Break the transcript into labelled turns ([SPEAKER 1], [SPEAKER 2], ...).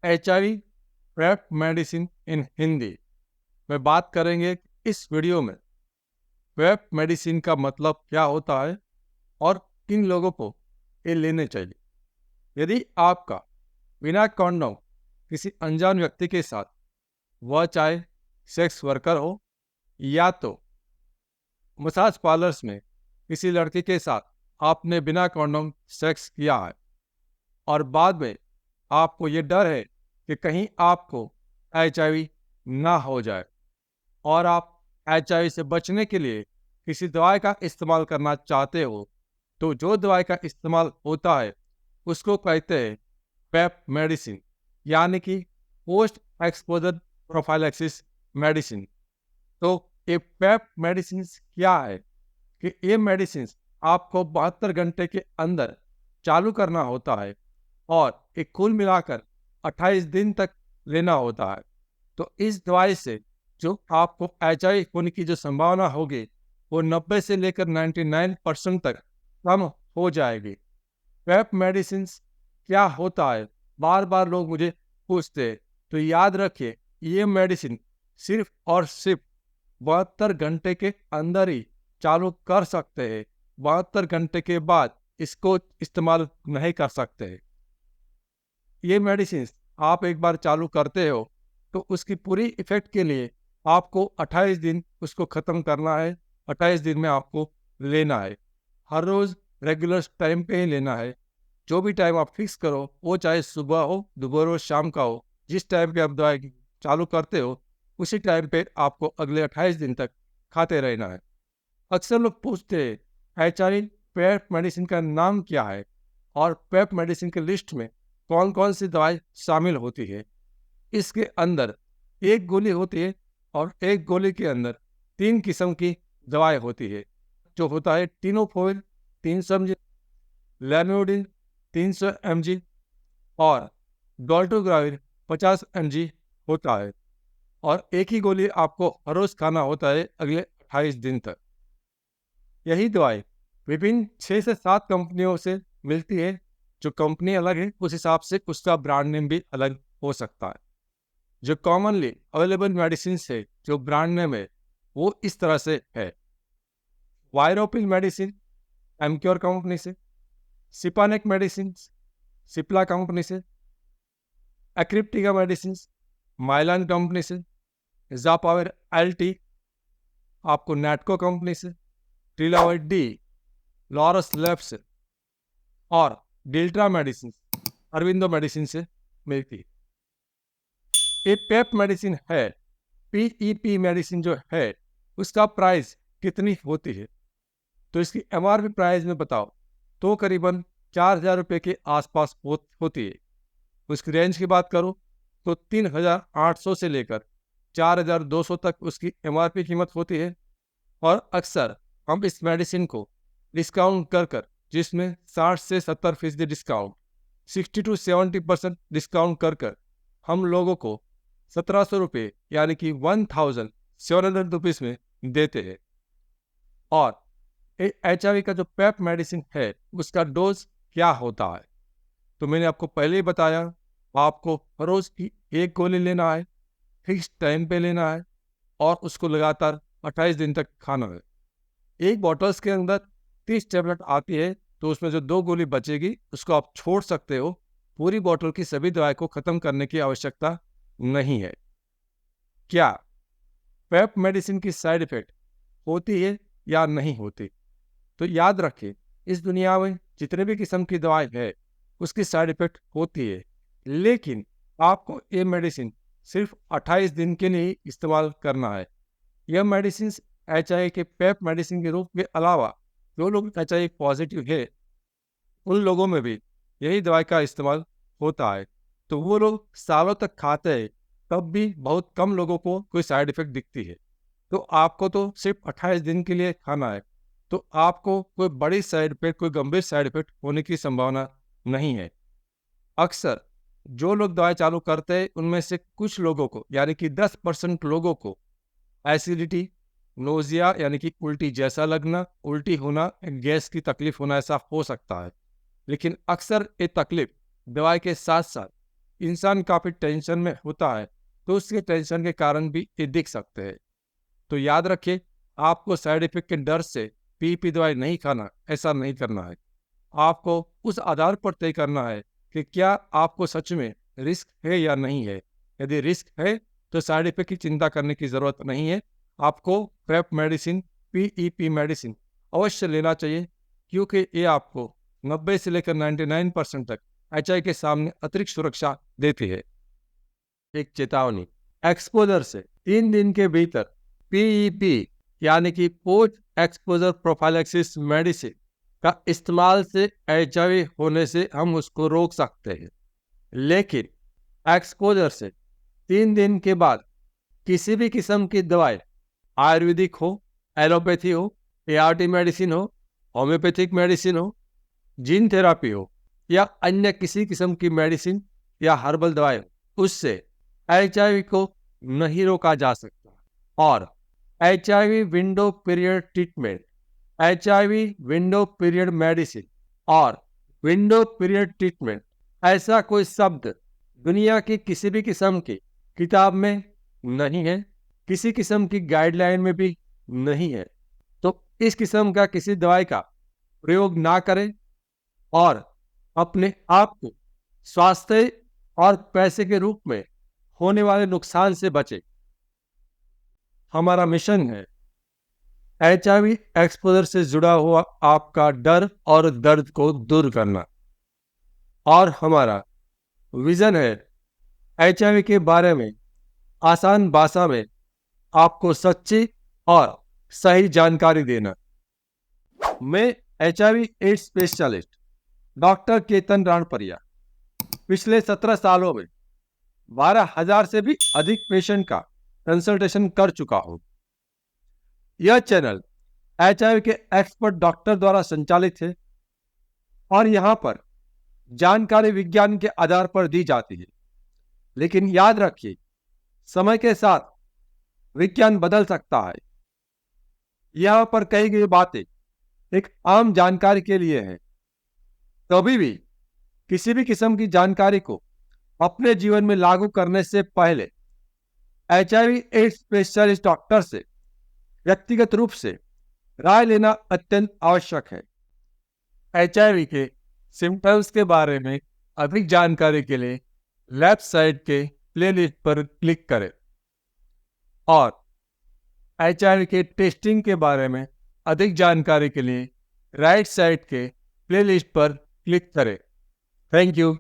[SPEAKER 1] HIV prep medicine in Hindi में बात करेंगे। इस वीडियो में प्रेप मेडिसिन का मतलब क्या होता है और किन लोगों को ये लेने चाहिए। यदि आपका बिना कॉन्डोम किसी अनजान व्यक्ति के साथ, वह चाहे सेक्स वर्कर हो या तो मसाज पार्लर्स में किसी लड़की के साथ आपने बिना कॉन्डोम सेक्स किया है और बाद में आपको ये डर है कि कहीं आपको HIV ना हो जाए और आप HIV से बचने के लिए किसी दवाई का इस्तेमाल करना चाहते हो, तो जो दवाई का इस्तेमाल होता है उसको कहते हैं पेप मेडिसिन, यानी कि पोस्ट एक्सपोजर प्रोफाइलैक्सिस मेडिसिन। तो ये पेप मेडिसिन क्या है कि ये मेडिसिन आपको 72 घंटे के अंदर चालू करना होता है और एक कुल मिलाकर 28 दिन तक लेना होता है। तो इस दवाई से जो आपको HIV होने की जो संभावना होगी वो 90 से लेकर 99% तक कम हो जाएगी। पेप मेडिसिन क्या होता है, बार बार लोग मुझे पूछते हैं। तो याद रखिए, ये मेडिसिन सिर्फ और सिर्फ 72 घंटे के अंदर ही चालू कर सकते हैं। 72 घंटे के बाद इसको इस्तेमाल नहीं कर सकते हैं। ये मेडिसिन आप एक बार चालू करते हो तो उसकी पूरी इफेक्ट के लिए आपको 28 दिन उसको ख़त्म करना है। 28 दिन में आपको लेना है। हर रोज़ रेगुलर टाइम पे ही लेना है। जो भी टाइम आप फिक्स करो, वो चाहे सुबह हो, दोपहर हो, शाम का हो, जिस टाइम पे आप दवाई चालू करते हो उसी टाइम पे आपको अगले 28 दिन तक खाते रहना है। अक्सर लोग पूछते हैं HIV पेप मेडिसिन का नाम क्या है और पेप मेडिसिन के लिस्ट में कौन कौन सी दवाई शामिल होती है। इसके अंदर एक गोली होती है और एक गोली के अंदर 3 किस्म की दवाई होती है, जो होता है टिनोफोल 300 mg, लैमोडिन 300 mg और डोल्टोग्राविर 50 mg होता है। और एक ही गोली आपको हर रोज खाना होता है अगले 28 दिन तक। यही दवाई विभिन्न 6 से 7 कंपनियों से मिलती है। जो कंपनी अलग है उस हिसाब से उसका ब्रांड नेम भी अलग हो सकता है। जो कॉमनली अवेलेबल मेडिसिन है, जो ब्रांड नेम है, वो इस तरह से है। वायरोपिल मेडिसिन एमक्योर कंपनी से, सिपानेक मेडिसिन सिप्ला कंपनी से, एक्रिप्टिका मेडिसिन माइलान कंपनी से, जापावर एलटी आपको नेटको कंपनी से, ट्रिलावर डी लॉरस लैब से और डिल्ट्रा मेडिसिन अरविंदो मेडिसिन से मिलती है। ये पेप मेडिसिन है। PEP मेडिसिन जो है उसका प्राइस कितनी होती है, तो इसकी MRP प्राइस में बताओ तो करीबन 4,000 रुपये के आसपास होती है। उसकी रेंज की बात करो तो 3,800 से लेकर 4,200 तक उसकी MRP कीमत होती है। और अक्सर हम इस मेडिसिन को डिस्काउंट कर जिसमें 60 से 70% डिस्काउंट, 60 to 70% डिस्काउंट कर हम लोगों को 1,700 रुपये यानी कि 1,700 रुपीज़ में देते हैं। और HIV का जो पेप मेडिसिन है उसका डोज क्या होता है, तो मैंने आपको पहले ही बताया। आपको हर रोज की एक गोली लेना है, फिक्स टाइम पे लेना है और उसको लगातार 28 दिन तक खाना है। एक बॉटल्स के अंदर 30 टैबलेट आती है, तो उसमें जो 2 गोली बचेगी उसको आप छोड़ सकते हो। पूरी बॉटल की सभी दवाई को ख़त्म करने की आवश्यकता नहीं है। क्या पेप मेडिसिन की साइड इफेक्ट होती है या नहीं होती, तो याद रखिए, इस दुनिया में जितने भी किस्म की दवाई है उसकी साइड इफेक्ट होती है, लेकिन आपको ये मेडिसिन सिर्फ 28 दिन के लिए इस्तेमाल करना है। यह मेडिसिन HIV के पेप मेडिसिन के रूप के अलावा जो लोग HIV पॉजिटिव है उन लोगों में भी यही दवाई का इस्तेमाल होता है। तो वो लोग सालों तक खाते हैं, तब भी बहुत कम लोगों को कोई साइड इफेक्ट दिखती है। तो आपको तो सिर्फ 28 दिन के लिए खाना है, तो आपको कोई बड़ी साइड इफेक्ट, कोई गंभीर साइड इफेक्ट होने की संभावना नहीं है। अक्सर जो लोग दवाई चालू करते हैं उनमें से कुछ लोगों को यानी कि 10% लोगों को एसिडिटी, नोजिया यानी कि उल्टी जैसा लगना, उल्टी होना, गैस की तकलीफ होना ऐसा हो सकता है। लेकिन अक्सर ये तकलीफ दवाई के साथ साथ इंसान काफ़ी टेंशन में होता है तो उसके टेंशन के कारण भी ये दिख सकते हैं। तो याद रखिए, आपको साइड इफेक्ट के डर से पीपी दवाई नहीं खाना, ऐसा नहीं करना है। आपको उस आधार पर तय करना है कि क्या आपको सच में रिस्क है या नहीं है। यदि रिस्क है तो साइड इफेक्ट की चिंता करने की ज़रूरत नहीं है। आपको प्रेप मेडिसिन, पीईपी मेडिसिन अवश्य लेना चाहिए, क्योंकि ये आपको 90 से लेकर 99% तक एचआई के सामने अतिरिक्त सुरक्षा देती है। एक चेतावनी, एक्सपोजर से 3 दिन के भीतर पीईपी यानी कि पोस्ट एक्सपोजर प्रोफाइलैक्सिस मेडिसिन का इस्तेमाल से एचआईवी होने से हम उसको रोक सकते हैं। लेकिन एक्सपोजर से 3 दिन के बाद किसी भी किस्म की दवाई, आयुर्वेदिक हो, एलोपैथी हो, एआरटी मेडिसिन हो, होम्योपैथिक मेडिसिन हो, जीन थेरापी हो या अन्य किसी किस्म की मेडिसिन या हर्बल दवाई हो, उससे एचआईवी को नहीं रोका जा सकता। और HIV window period treatment, HIV window period medicine और विंडो पीरियड ट्रीटमेंट, ऐसा कोई शब्द दुनिया की किसी भी किस्म की किताब में नहीं है, किसी किस्म की गाइडलाइन में भी नहीं है। तो इस किस्म का किसी दवाई का प्रयोग ना करें और अपने आप को स्वास्थ्य और पैसे के रूप में होने वाले नुकसान से बचें। हमारा मिशन है एचआईवी एक्सपोजर से जुड़ा हुआ आपका डर और दर्द को दूर करना, और हमारा विजन है एचआईवी के बारे में आसान भाषा में आपको सच्ची और सही जानकारी देना। मैं HIV AIDS specialist doctor Ketan Ranpariya पिछले 17 सालों में 12,000 से भी अधिक पेशेंट का कंसल्टेशन कर चुका हूं। यह चैनल एचआईवी के एक्सपर्ट डॉक्टर द्वारा संचालित है और यहां पर जानकारी विज्ञान के आधार पर दी जाती है। लेकिन याद रखिए, समय के साथ विज्ञान बदल सकता है। यहां पर कही गई बातें एक आम जानकारी के लिए है। कभी भी किसी भी किस्म की जानकारी को अपने जीवन में लागू करने से पहले एचआईवी एड्स स्पेशलिस्ट डॉक्टर से व्यक्तिगत रूप से राय लेना अत्यंत आवश्यक है। एचआईवी के सिम्टम्स के बारे में अधिक जानकारी के लिए लेफ्ट साइड के प्लेलिस्ट पर क्लिक करें और एचआईवी के टेस्टिंग के बारे में अधिक जानकारी के लिए राइट साइड के प्लेलिस्ट पर क्लिक करें। Thank you.